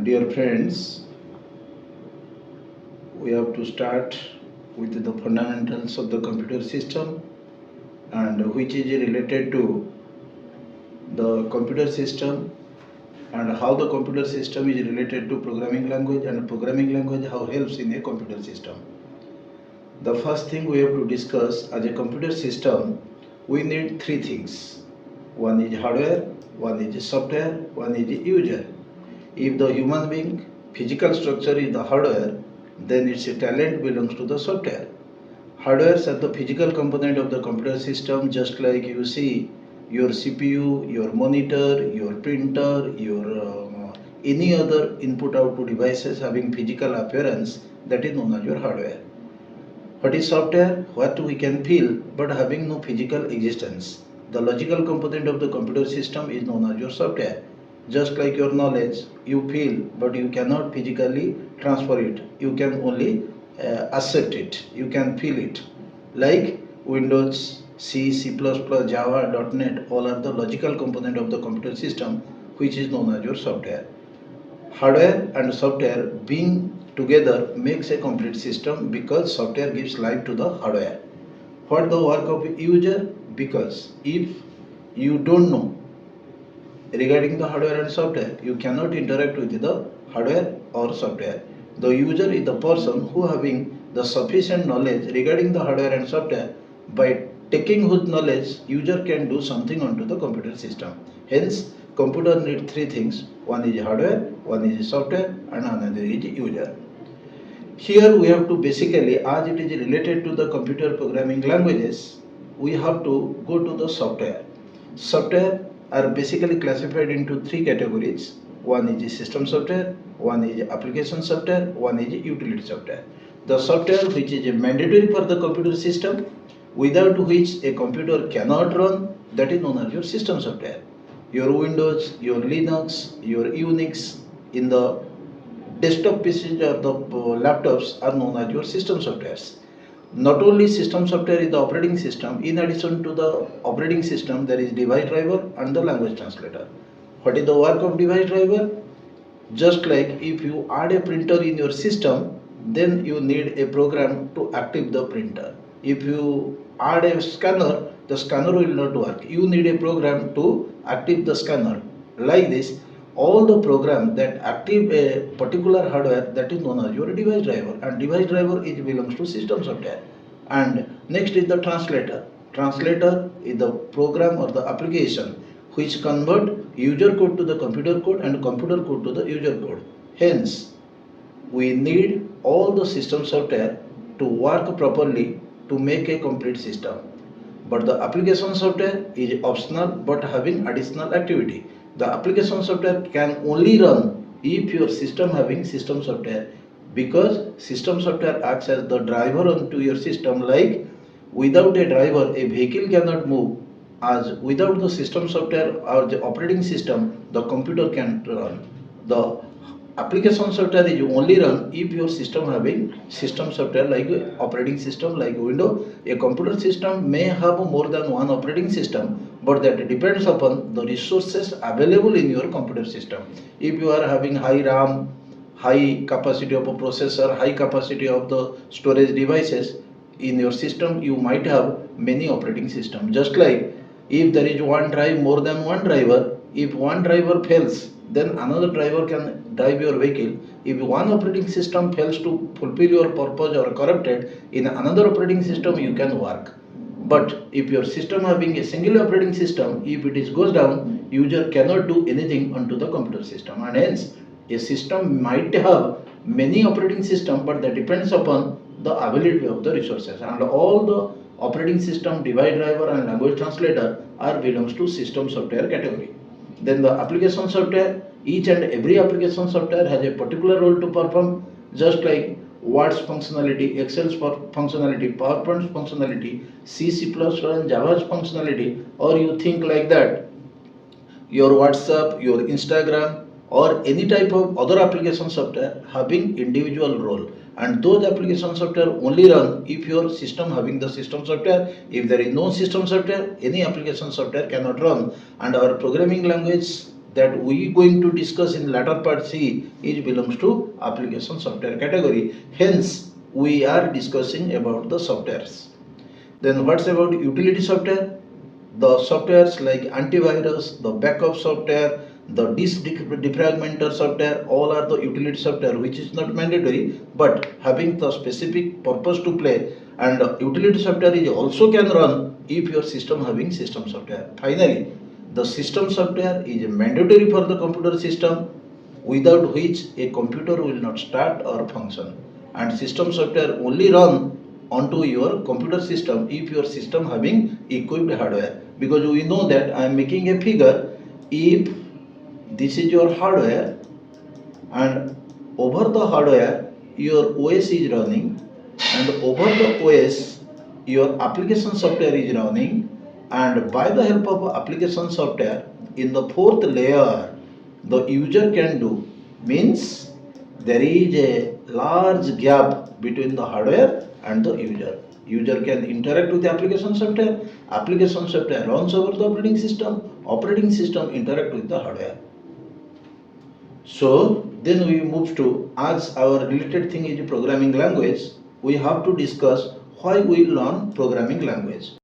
Dear friends, we have to start with the fundamentals of the computer system and which is related to the computer system and how the computer system is related to programming language and programming language how helps in a computer system. The first thing we have to discuss as a computer system, we need three things. One is hardware, one is software, one is user. If the human being physical structure is the hardware, then its talent belongs to the software. Hardware are the physical component of the computer system, just like you see your CPU, your monitor, your printer, your any other input-output devices having physical appearance, that is known as your hardware. What is software? What we can feel but having no physical existence. The logical component of the computer system is known as your software. Just like your knowledge, you feel but you cannot physically transfer it. You can only accept it. You can feel it. Like Windows, C, C++, Java, .NET, all are the logical component of the computer system which is known as your software. Hardware and software being together makes a complete system because software gives life to the hardware. What the work of user? Because if you don't know regarding the hardware and software, you cannot interact with the hardware or software. The user is the person who having the sufficient knowledge regarding the hardware and software. By taking whose knowledge, user can do something onto the computer system. Hence, computer needs three things. One is hardware, one is software, and another is user. Here we have to basically, as it is related to the computer programming languages, we have to go to the software. Software are basically classified into three categories. One is system software, one is application software, one is utility software. The software which is mandatory for the computer system, without which a computer cannot run, that is known as your system software. Your Windows, your Linux, your Unix in the desktop PCs or the laptops are known as your system softwares. Not only system software is the operating system, in addition to the operating system there is device driver and the language translator. What is the work of device driver? Just like if you add a printer in your system, then you need a program to active the printer. If you add a scanner, the scanner will not work. You need a program to active the scanner. Like this, all the program that active a particular hardware, that is known as your device driver, and device driver is belongs to system software. And next is the translator. Translator is the program or the application which convert user code to the computer code and computer code to the user code. Hence, we need all the system software to work properly to make a complete system. But the application software is optional but having additional activity. The application software can only run if your system having system software, because system software acts as the driver onto your system. Like without a driver a vehicle cannot move, as without the system software or the operating system the computer can't run. The application software is only run if your system having system software, like operating system like Windows. A computer system may have more than one operating system, but that depends upon the resources available in your computer system. If you are having high RAM, high capacity of a processor, high capacity of the storage devices in your system, you might have many operating systems. Just like if there is one drive, more than one driver, if one driver fails, then another driver can drive your vehicle. If one operating system fails to fulfill your purpose or corrupted, in another operating system you can work. But if your system having a single operating system, if it is goes down, user cannot do anything onto the computer system. And hence, a system might have many operating systems, but that depends upon the availability of the resources. And all the operating system, device driver and language translator are belongs to system software category. Then the application software, each and every application software has a particular role to perform, just like Word's functionality, Excel's functionality, PowerPoint's functionality, C, C++ and Java's functionality, or you think like that, your WhatsApp, your Instagram, or any type of other application software having individual role. And those application software only run if your system having the system software. If there is no system software, any application software cannot run. And our programming language that we going to discuss in latter part C is belongs to application software category. Hence, we are discussing about the softwares. Then what's about utility software? The softwares like antivirus, the backup software, the disk defragmenter software, all are the utility software which is not mandatory but having the specific purpose to play, and utility software is also can run if your system having system software. Finally, the system software is mandatory for the computer system without which a computer will not start or function, and system software only run onto your computer system if your system having equipped hardware, because we know that I am making a figure. If this is your hardware and over the hardware your OS is running, and over the OS your application software is running, and by the help of application software in the fourth layer the user can do, means there is a large gap between the hardware and the user. User can interact with the application software runs over the operating system interact with the hardware. So then we move to, as our related thing is programming language, we have to discuss why we learn programming language.